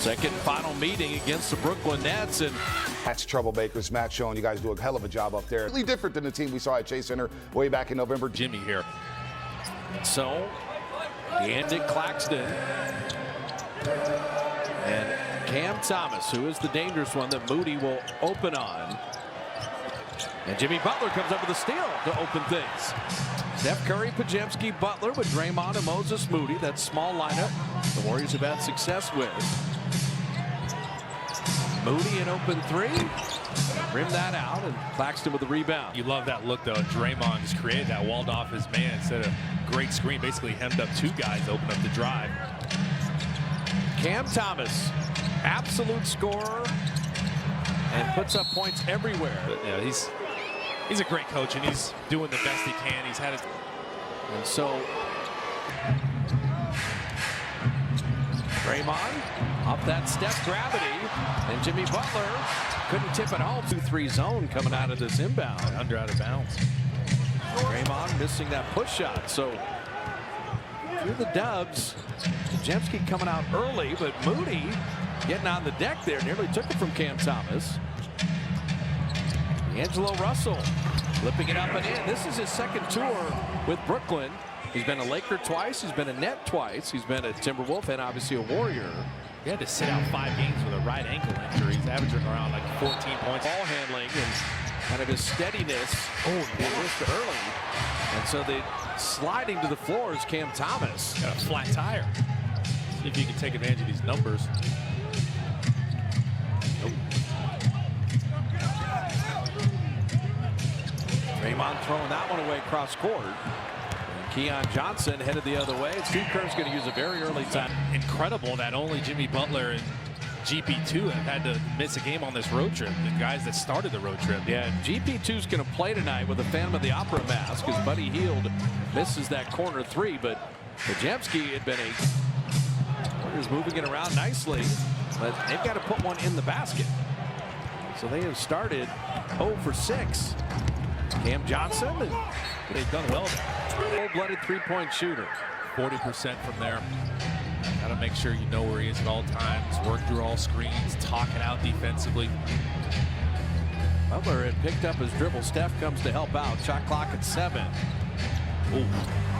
Second final meeting against the Brooklyn Nets, and that's troublemakers. Matt showing you guys do a hell of a job up there. Really different than the team we saw at Chase Center way back in November. Jimmy here. So, Andy Claxton and Cam Thomas, who is the dangerous one that Moody will open on. And Jimmy Butler comes up with a steal to open things. Steph Curry, Podziemski, Butler with Draymond and Moses Moody. That small lineup the Warriors have had success with. Moody in open three. Rim that out, and Claxton with the rebound. You love that look, though. Draymond just created that, walled off his man instead of great screen. Basically hemmed up two guys to open up the drive. Cam Thomas, absolute scorer, and puts up points everywhere. But, yeah, he's a great coach, and he's doing the best he can. He's had it. And so Draymond up that Steph gravity, and Jimmy Butler couldn't tip it home. 2-3 zone coming out of this inbound. Under out of bounds. Draymond missing that push shot. So through the Dubs, Podziemski coming out early, but Moody getting on the deck there, nearly took it from Cam Thomas. D'Angelo Russell flipping it up and in. This is his second tour with Brooklyn. He's been a Laker twice. He's been a Net twice. He's been a Timberwolf and obviously a Warrior. He had to sit out 5 games with a right ankle injury. He's averaging around like 14 points. Ball handling and kind of his steadiness. Oh, he missed early. And so the sliding to the floor is Cam Thomas. Got a flat tire. See if you can take advantage of these numbers. Nope. Draymond throwing that one away cross court. Keon Johnson headed the other way. Steve Kerr's going to use a very early time. Incredible that only Jimmy Butler and GP2 have had to miss a game on this road trip. The guys that started the road trip. Yeah, GP2's going to play tonight with a Phantom of the Opera mask as Buddy Hield misses that corner three. But Podziemski had been Warriors moving it around nicely, but they've got to put one in the basket. So they have started 0 for 6. Cam Johnson, and they've done well there. Full-blooded three-point shooter. 40% from there. Got to make sure you know where he is at all times. Work through all screens. Talk it out defensively. Butler had picked up his dribble. Steph comes to help out. Shot clock at 7. Ooh.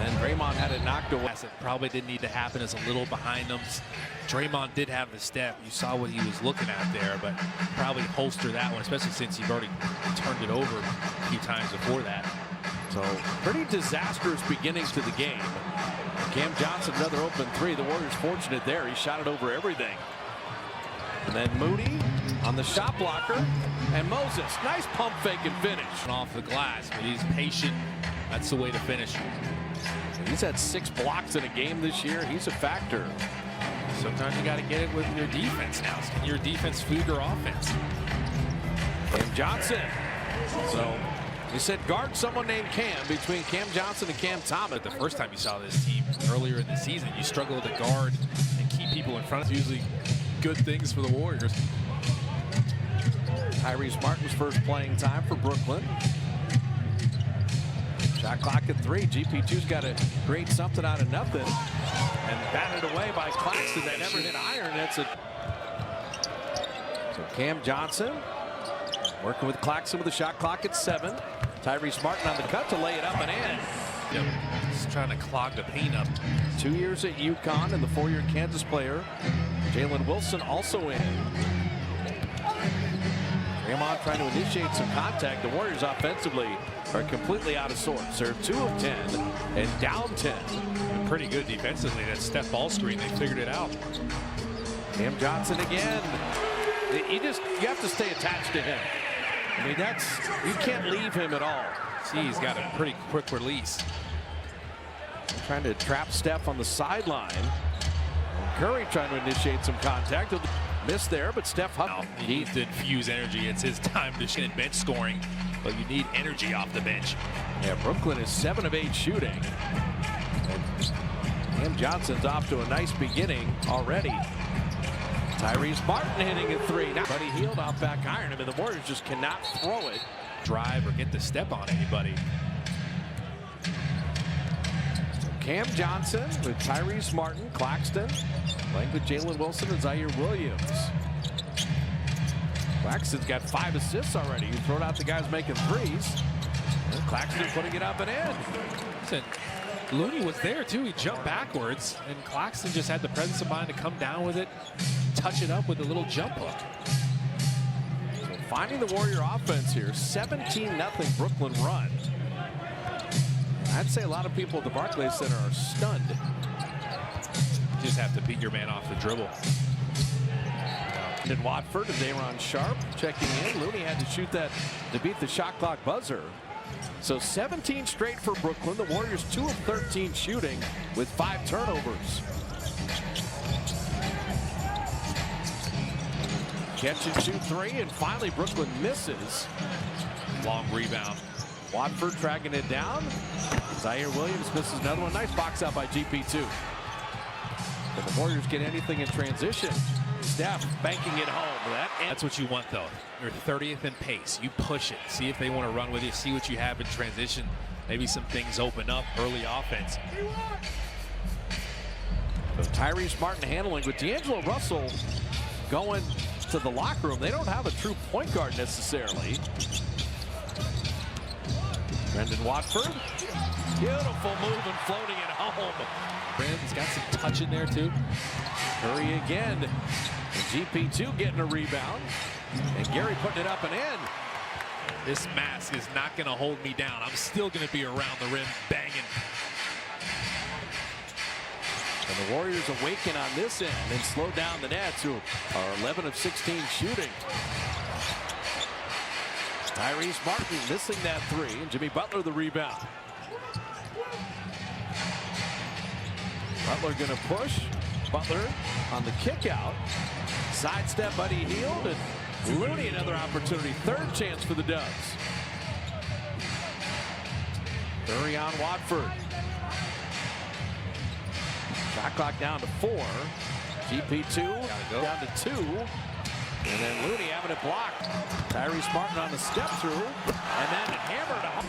And Draymond had it knocked away. It probably didn't need to happen. It's a little behind them. Draymond did have the step. You saw what he was looking at there, but probably holster that one, especially since you've already turned it over a few times before that. So pretty disastrous beginnings to the game. Cam Johnson, another open three. The Warriors fortunate there. He shot it over everything. And then Moody on the shot blocker. And Moses, nice pump fake and finish. Off the glass, but he's patient. That's the way to finish. He's had 6 blocks in a game this year. He's a factor. Sometimes you got to get it with your defense now. Can your defense feed your offense? Cam Johnson. So you said guard someone named Cam between Cam Johnson and Cam Thomas. The first time you saw this team earlier in the season, you struggle to guard and keep people in front. It's usually good things for the Warriors. Tyrese Martin's first playing time for Brooklyn. Shot clock at 3. GP2's got to create something out of nothing. And batted away by Claxton. They never hit iron. So Cam Johnson working with Claxton with the shot clock at 7. Tyrese Martin on the cut to lay it up and in. Yep. Just trying to clog the paint up. 2 years at UConn and the 4-year Kansas player. Jalen Wilson also in. Draymond trying to initiate some contact. The Warriors offensively are completely out of sorts. They're 2 of 10 and down 10. Pretty good defensively. That step ball screen, they figured it out. Cam Johnson again. You have to stay attached to him. I mean, you can't leave him at all. See, he's got a pretty quick release. Trying to trap Steph on the sideline. Curry trying to initiate some contact. Miss there, but Steph he needs to infuse energy. It's his time to shoot bench scoring, but you need energy off the bench. Yeah, Brooklyn is 7 of 8 shooting. Cam Johnson's off to a nice beginning already. Tyrese Martin hitting at 3. Now Buddy Hield off back iron. I mean, the Warriors just cannot throw it, drive, or get the step on anybody. So Cam Johnson with Tyrese Martin, Claxton, playing with Jalen Wilson and Zaire Williams. Claxton's got 5 assists already. You throw it out the guys making threes. And Claxton putting it up and in. Looney was there too. He jumped backwards, and Claxton just had the presence of mind to come down with it, touch it up with a little jump hook. So finding the Warrior offense here, 17-0 Brooklyn run. I'd say a lot of people at the Barclays Center are stunned. You just have to beat your man off the dribble. And Watford and Draymond Sharp checking in. Looney had to shoot that to beat the shot clock buzzer. So 17 straight for Brooklyn. The Warriors 2 of 13 shooting with 5 turnovers. Catch and shoot 3, and finally Brooklyn misses. Long rebound. Watford tracking it down. Zaire Williams misses another one. Nice box out by GP2. Can the Warriors get anything in transition? Steph banking it home. That's what you want, though. You're 30th in pace. You push it. See if they want to run with you. See what you have in transition. Maybe some things open up. Early offense. So Tyrese Martin handling with D'Angelo Russell going to the locker room. They don't have a true point guard necessarily. Brendan Watford. Beautiful move and floating it home. Brandon's got some touch in there, too. Curry again. And GP2 getting a rebound. And Gary putting it up and in. This mask is not going to hold me down. I'm still going to be around the rim banging. And the Warriors awaken on this end and slow down the Nets, who are 11 of 16 shooting. Tyrese Martin missing that 3, and Jimmy Butler the rebound. Butler going to push. Butler on the kick out. Sidestep, Buddy Hield, and Looney another opportunity. 3rd chance for the Dubs. Curry on Watford. Shot clock down to 4. GP2 down to 2. And then Looney having it blocked. Tyrese Martin on the step through. And then hammered home.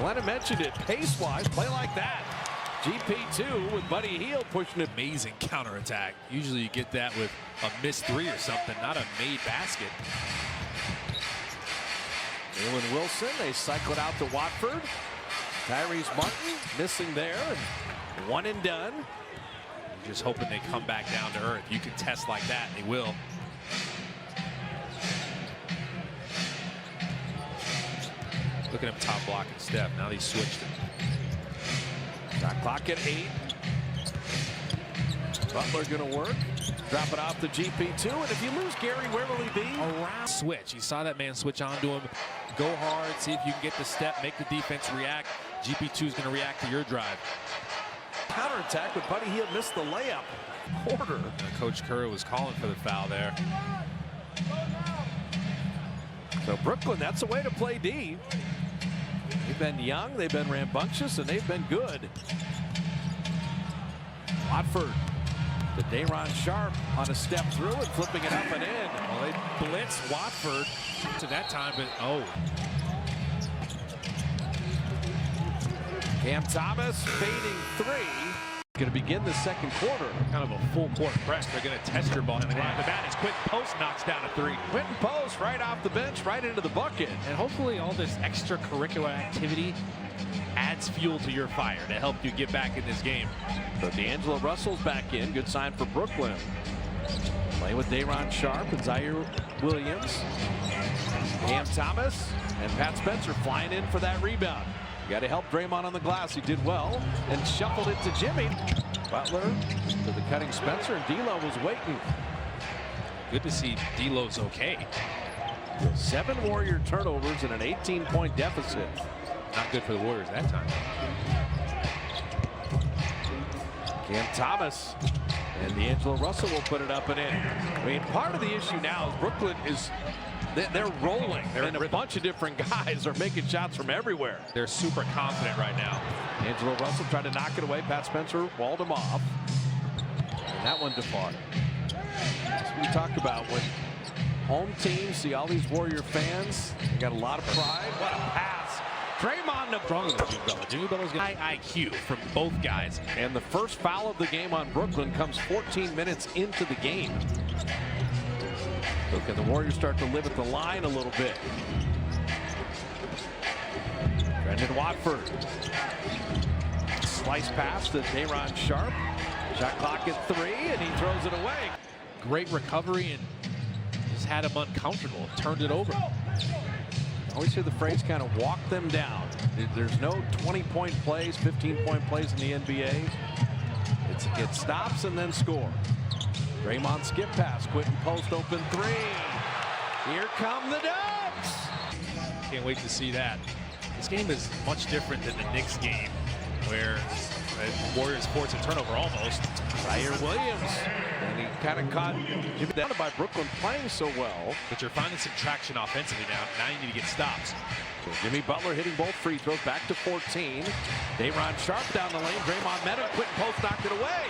Glenna mentioned it. Pace-wise, play like that. GP2 with Buddy Hield pushing it. Amazing counterattack. Usually you get that with a missed 3 or something, not a made basket. Jalen Wilson, they cycle it out to Watford. Tyrese Martin missing there. And 1 and done. Just hoping they come back down to earth. You can test like that, and they will. Look at him top blocking Steph. Now he switched it. Shot clock at 8. Butler going to work. Drop it off to GP2. And if you lose Gary, where will he be? Around switch. You saw that man switch onto him. Go hard. See if you can get the step. Make the defense react. GP2 is going to react to your drive. Counterattack, but Buddy Hield missed the layup. Quarter. Coach Curry was calling for the foul there. So Brooklyn, that's a way to play D. They've been young, they've been rambunctious, and they've been good. Watford to Draymond Sharp on a step through and flipping it up and in. Well, they blitz Watford to that time, but Cam Thomas fading 3. Going to begin the second quarter. Kind of a full court press. They're going to test your ball. And the bat is quick. Post knocks down a 3. Quentin Post right off the bench, right into the bucket. And hopefully all this extracurricular activity adds fuel to your fire to help you get back in this game. So D'Angelo Russell's back in. Good sign for Brooklyn. Playing with Draymond Sharp and Zaire Williams. Cam Thomas and Pat Spencer flying in for that rebound. You got to help Draymond on the glass. He did well and shuffled it to Jimmy. Butler to the cutting Spencer, and D'Lo was waiting. Good to see D'Lo's okay. 7 Warrior turnovers and an 18-point deficit. Not good for the Warriors that time. Cam Thomas and D'Angelo Russell will put it up and in. I mean, part of the issue now is Brooklyn is they're rolling, and a bunch of different guys are making shots from everywhere. They're super confident right now. D'Angelo Russell tried to knock it away. Pat Spencer walled him off. And that one departed. That's what you talk about when home teams see all these Warrior fans. They got a lot of pride. What a pass Draymond Stronger than Jimmy Butler. Jimmy Butler's got high IQ from both guys. And the first foul of the game on Brooklyn comes 14 minutes into the game. So can the Warriors start to live at the line a little bit? Brendan Watford. Slice pass to Daron Sharp. Shot clock at 3, and he throws it away. Great recovery and just had him uncomfortable. Turned it over. Always hear the phrase kind of walk them down. There's no 20-point plays, 15-point plays in the NBA. It stops and then score. Draymond skip pass, Quentin post open 3. Here come the Dubs. Can't wait to see that. This game is much different than the Knicks game, where Warriors force a turnover almost. Zaire Williams, and he kind of caught Jimmy down by Brooklyn playing so well. But you're finding some traction offensively now. Now you need to get stops. So Jimmy Butler hitting both free throws, back to 14. Daron Sharp down the lane. Draymond met him. Quentin post knocked it away.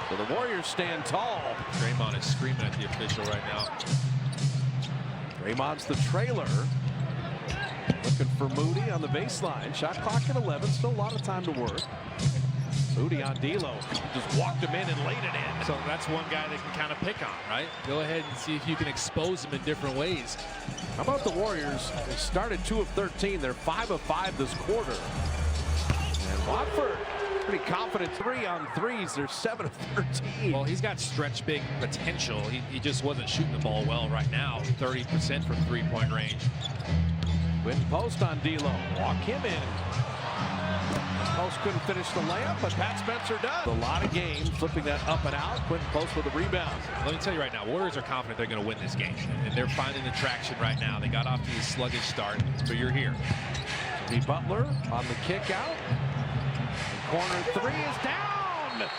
So the Warriors stand tall. Draymond is screaming at the official right now. Draymond's the trailer. Looking for Moody on the baseline. Shot clock at 11. Still a lot of time to work. Moody on D'Lo. Just walked him in and laid it in. So that's one guy they can kind of pick on, right? Go ahead and see if you can expose him in different ways. How about the Warriors? They started 2 of 13. They're 5 of 5 this quarter. And Watford, pretty confident 3 on 3s. They're 7 of 13. Well, he's got stretch big potential. He just wasn't shooting the ball well right now. 30% from three-point range. Quentin post on D'Lo. Walk him in. Post couldn't finish the layup, but Pat Spencer does. A lot of games, flipping that up and out. Quentin post with a rebound. Let me tell you right now, Warriors are confident they're going to win this game, and they're finding the traction right now. They got off to a sluggish start, so you're here. Jimmy Butler on the kick out. Corner 3 is down.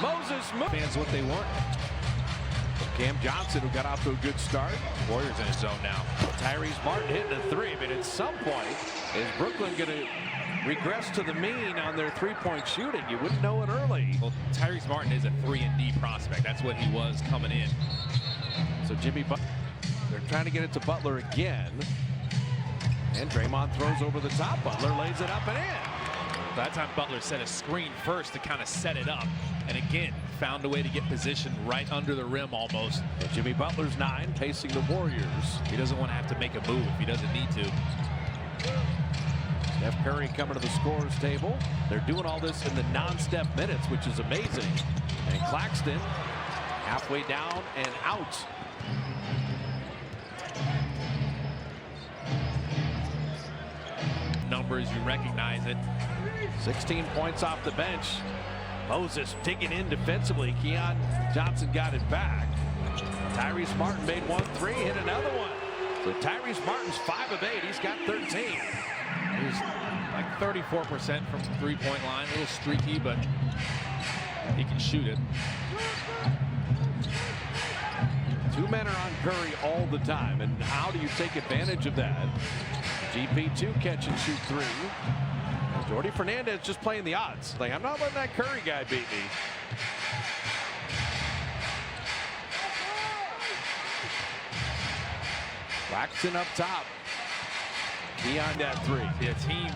Moses Fans what they want. Cam Johnson, who got off to a good start. Warriors in his zone now. Tyrese Martin hitting a 3, but at some point, is Brooklyn going to regress to the mean on their three-point shooting? You wouldn't know it early. Well, Tyrese Martin is a 3-and-D prospect. That's what he was coming in. So Jimmy Butler, they're trying to get it to Butler again. And Draymond throws over the top. Butler lays it up and in. That time Butler set a screen first to kind of set it up. And again, found a way to get positioned right under the rim almost. And Jimmy Butler's 9, pacing the Warriors. He doesn't want to have to make a move if he doesn't need to. Steph Curry coming to the scorer's table. They're doing all this in the non-Steph minutes, which is amazing. And Claxton halfway down and out. Numbers, you recognize it. 16 points off the bench. Moses digging in defensively. Keon Johnson got it back. Tyrese Martin made 1 3, hit another one. So Tyrese Martin's 5 of 8. He's got 13. He's like 34% from the three-point line. A little streaky, but he can shoot it. 2 men are on Curry all the time. And how do you take advantage of that? GP2 catch and shoot 3. Jordy Fernandez just playing the odds. Like, I'm not letting that Curry guy beat me. Claxton up top. Beyond that 3. The team,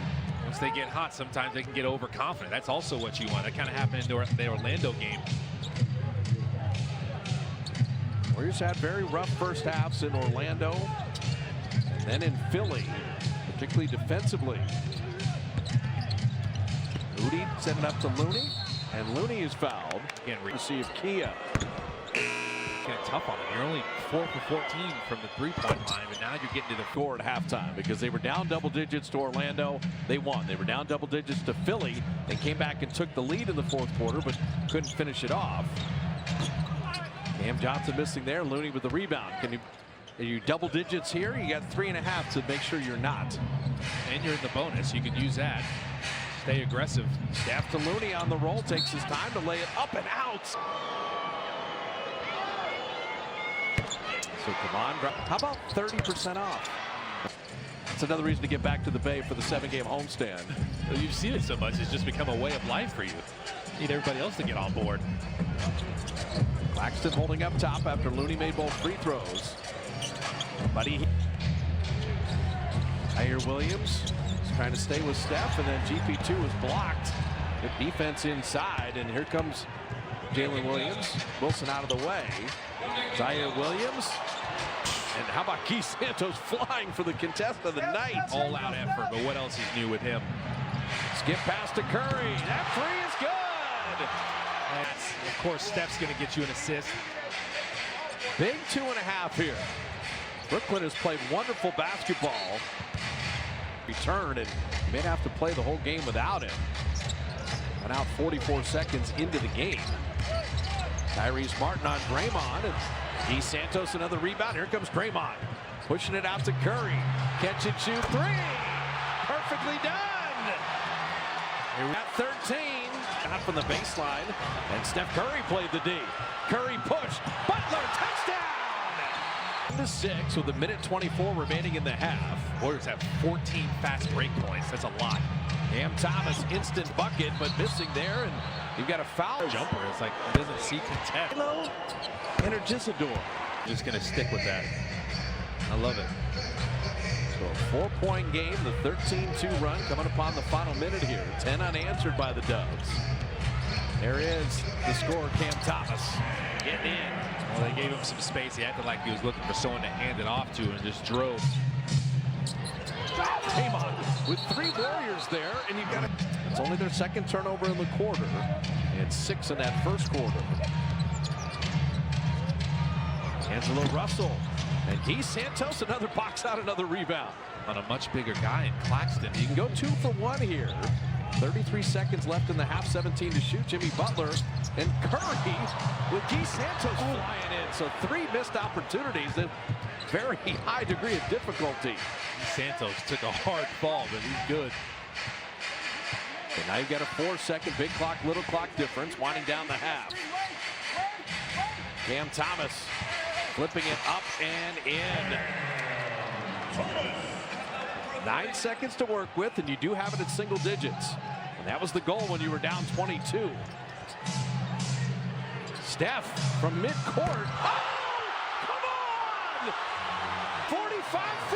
once they get hot, sometimes they can get overconfident. That's also what you want. That kind of happened in the Orlando game. Warriors had very rough first halves in Orlando and then in Philly, particularly defensively. Moody sending up to Looney, and Looney is fouled. Again, receive Kia. Kind of tough on him. You're only 4 for 14 from the three-point line, but now you're getting to the score at halftime because they were down double digits to Orlando. They won. They were down double digits to Philly. They came back and took the lead in the 4th quarter, but couldn't finish it off. Cam Johnson missing there. Looney with the rebound. Are you double digits here? You got 3.5 to make sure you're not. And you're in the bonus. You can use that. Stay aggressive. Steph to Looney on the roll. Takes his time to lay it up and out. So come on. How about 30% off? That's another reason to get back to the Bay for the 7-game homestand. Well, you've seen it so much. It's just become a way of life for you. You need everybody else to get on board. Claxton holding up top after Looney made both free throws. Buddy. Zaire Williams trying to stay with Steph, and then GP2 was blocked. Good defense inside, and here comes Jalen Williams. Wilson out of the way. Zaire Williams. And how about Keith Santos flying for the contest of the night? All-out effort, but what else is new with him? Skip pass to Curry. That three is good. And of course, Steph's going to get you an assist. Big 2.5 here. Brooklyn has played wonderful basketball. Return, and may have to play the whole game without him. And out 44 seconds into the game. Tyrese Martin on Draymond. And Keith Santos another rebound. Here comes Draymond. Pushing it out to Curry. Catch and shoot three. Perfectly done. At 13. Shot from the baseline. And Steph Curry played the D. Curry pushed. Butler touchdown. To 6 with 1:24 remaining in the half. Warriors have 14 fast break points. That's a lot. Cam Thomas instant bucket, but missing there, and you've got a foul. Jumper. It's like he doesn't see contact. Hello, Energizador. Just going to stick with that. I love it. So a 4-point game, the 13-2 run coming upon the final minute here. 10 unanswered by the Dubs. There is the scorer, Cam Thomas, getting in. Well, they gave him some space. He acted like he was looking for someone to hand it off to and just drove. Draymond with 3 Warriors there, and you've got it. It's only their second turnover in the quarter, and 6 in that first quarter. Angelo Russell and Keith Santos, another box out, another rebound. On a much bigger guy in Claxton. You can go 2 for 1 here. 33 seconds left in the half, 17 to shoot. Jimmy Butler and Curry with Keith Santos flying in. So 3 missed opportunities and very high degree of difficulty. Santos took a hard fall, but he's good. So now you've got a 4-second big clock, little clock difference winding down the half. Cam Thomas flipping it up and in. 9 seconds to work with, and you do have it at single digits. And that was the goal when you were down 22. Steph from midcourt. Oh, come on! 45 feet.